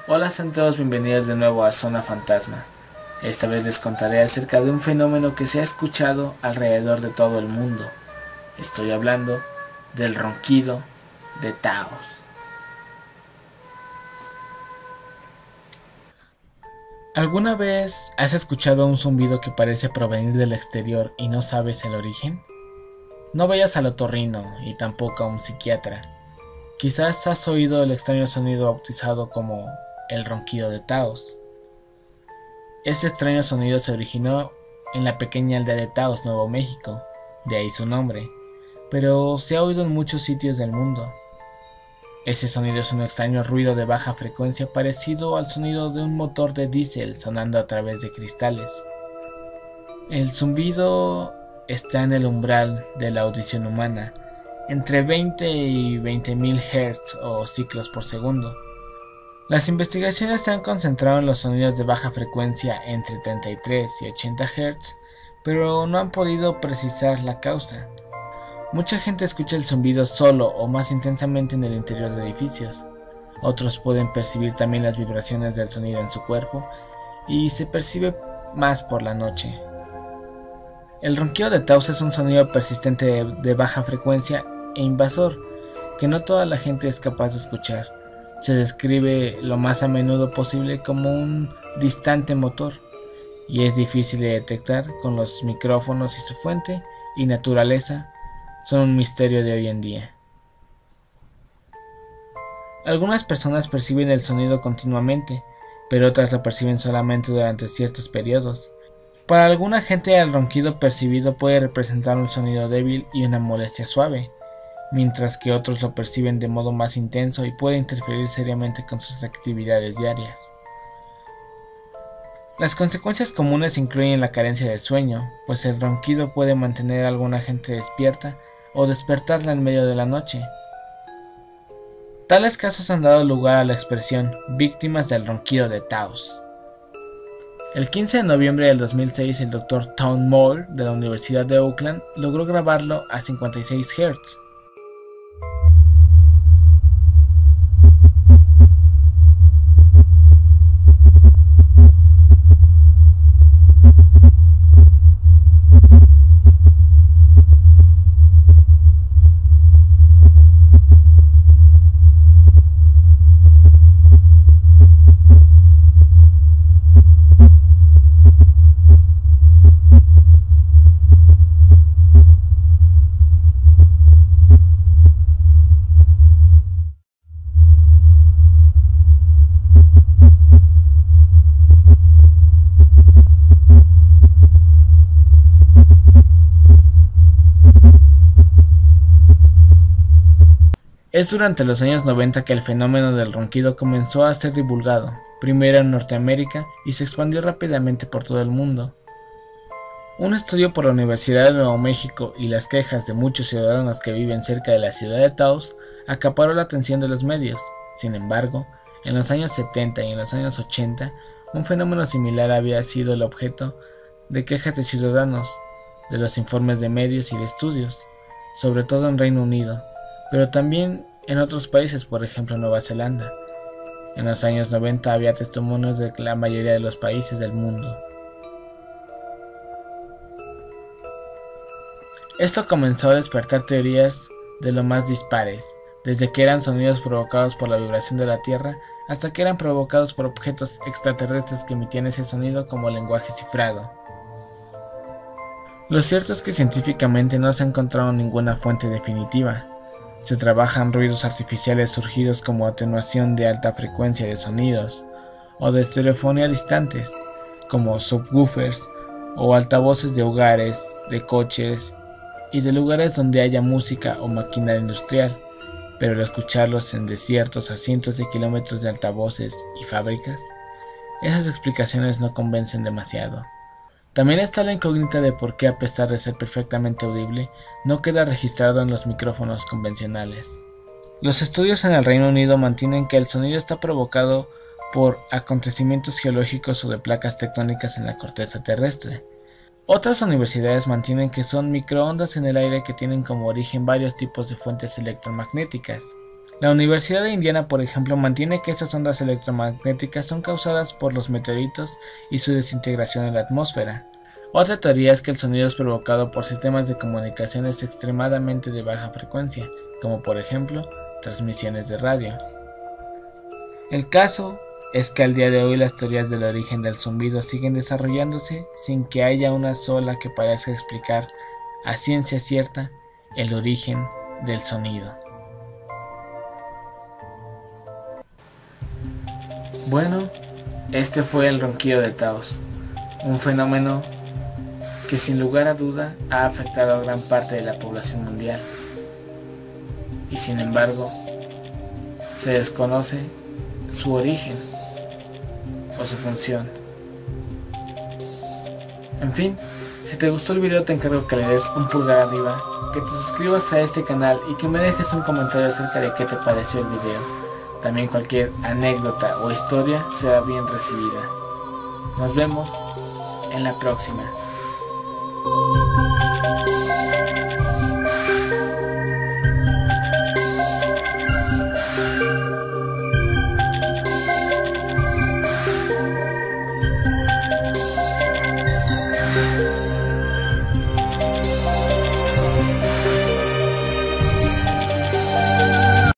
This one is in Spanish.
Hola, sean todos bienvenidos de nuevo a Zona Fantasma. Esta vez les contaré acerca de un fenómeno que se ha escuchado alrededor de todo el mundo. Estoy hablando del ronquido de Taos. ¿Alguna vez has escuchado un zumbido que parece provenir del exterior y no sabes el origen? No vayas al otorrino y tampoco a un psiquiatra. Quizás has oído el extraño sonido bautizado como el ronquido de Taos. Este extraño sonido se originó en la pequeña aldea de Taos, Nuevo México, de ahí su nombre, pero se ha oído en muchos sitios del mundo. Ese sonido es un extraño ruido de baja frecuencia parecido al sonido de un motor de diésel sonando a través de cristales. El zumbido está en el umbral de la audición humana, entre 20 y 20.000 Hz o ciclos por segundo. Las investigaciones se han concentrado en los sonidos de baja frecuencia entre 33 y 80 Hz, pero no han podido precisar la causa. Mucha gente escucha el zumbido solo o más intensamente en el interior de edificios. Otros pueden percibir también las vibraciones del sonido en su cuerpo y se percibe más por la noche. El ronquido de Taos es un sonido persistente de baja frecuencia e invasor que no toda la gente es capaz de escuchar. Se describe lo más a menudo posible como un distante motor y es difícil de detectar con los micrófonos y su fuente y naturaleza son un misterio de hoy en día. Algunas personas perciben el sonido continuamente, pero otras lo perciben solamente durante ciertos periodos. Para alguna gente el ronquido percibido puede representar un sonido débil y una molestia suave, mientras que otros lo perciben de modo más intenso y puede interferir seriamente con sus actividades diarias. Las consecuencias comunes incluyen la carencia de sueño, pues el ronquido puede mantener a alguna gente despierta o despertarla en medio de la noche. Tales casos han dado lugar a la expresión víctimas del ronquido de Taos. El 15 de noviembre del 2006 el Dr. Tom Moore de la Universidad de Oakland logró grabarlo a 56 Hz. Es durante los años 90 que el fenómeno del ronquido comenzó a ser divulgado, primero en Norteamérica y se expandió rápidamente por todo el mundo. Un estudio por la Universidad de Nuevo México y las quejas de muchos ciudadanos que viven cerca de la ciudad de Taos acaparó la atención de los medios. Sin embargo, en los años 70 y en los años 80, un fenómeno similar había sido el objeto de quejas de ciudadanos, de los informes de medios y de estudios, sobre todo en Reino Unido, pero también en otros países, por ejemplo Nueva Zelanda. En los años 90 había testimonios de la mayoría de los países del mundo. Esto comenzó a despertar teorías de lo más dispares, desde que eran sonidos provocados por la vibración de la Tierra hasta que eran provocados por objetos extraterrestres que emitían ese sonido como lenguaje cifrado. Lo cierto es que científicamente no se ha encontrado ninguna fuente definitiva. Se trabajan ruidos artificiales surgidos como atenuación de alta frecuencia de sonidos, o de estereofonía distantes, como subwoofers o altavoces de hogares, de coches y de lugares donde haya música o maquinaria industrial, pero al escucharlos en desiertos a cientos de kilómetros de altavoces y fábricas, esas explicaciones no convencen demasiado. También está la incógnita de por qué, a pesar de ser perfectamente audible, no queda registrado en los micrófonos convencionales. Los estudios en el Reino Unido mantienen que el sonido está provocado por acontecimientos geológicos o de placas tectónicas en la corteza terrestre. Otras universidades mantienen que son microondas en el aire que tienen como origen varios tipos de fuentes electromagnéticas. La Universidad de Indiana, por ejemplo, mantiene que estas ondas electromagnéticas son causadas por los meteoritos y su desintegración en la atmósfera. Otra teoría es que el sonido es provocado por sistemas de comunicaciones extremadamente de baja frecuencia, como por ejemplo transmisiones de radio. El caso es que al día de hoy las teorías del origen del zumbido siguen desarrollándose sin que haya una sola que parezca explicar a ciencia cierta el origen del sonido. Bueno, este fue el ronquido de Taos, un fenómeno que sin lugar a duda ha afectado a gran parte de la población mundial, y sin embargo se desconoce su origen o su función. En fin, si te gustó el video te encargo que le des un pulgar arriba, que te suscribas a este canal y que me dejes un comentario acerca de qué te pareció el video. También cualquier anécdota o historia será bien recibida. Nos vemos en la próxima.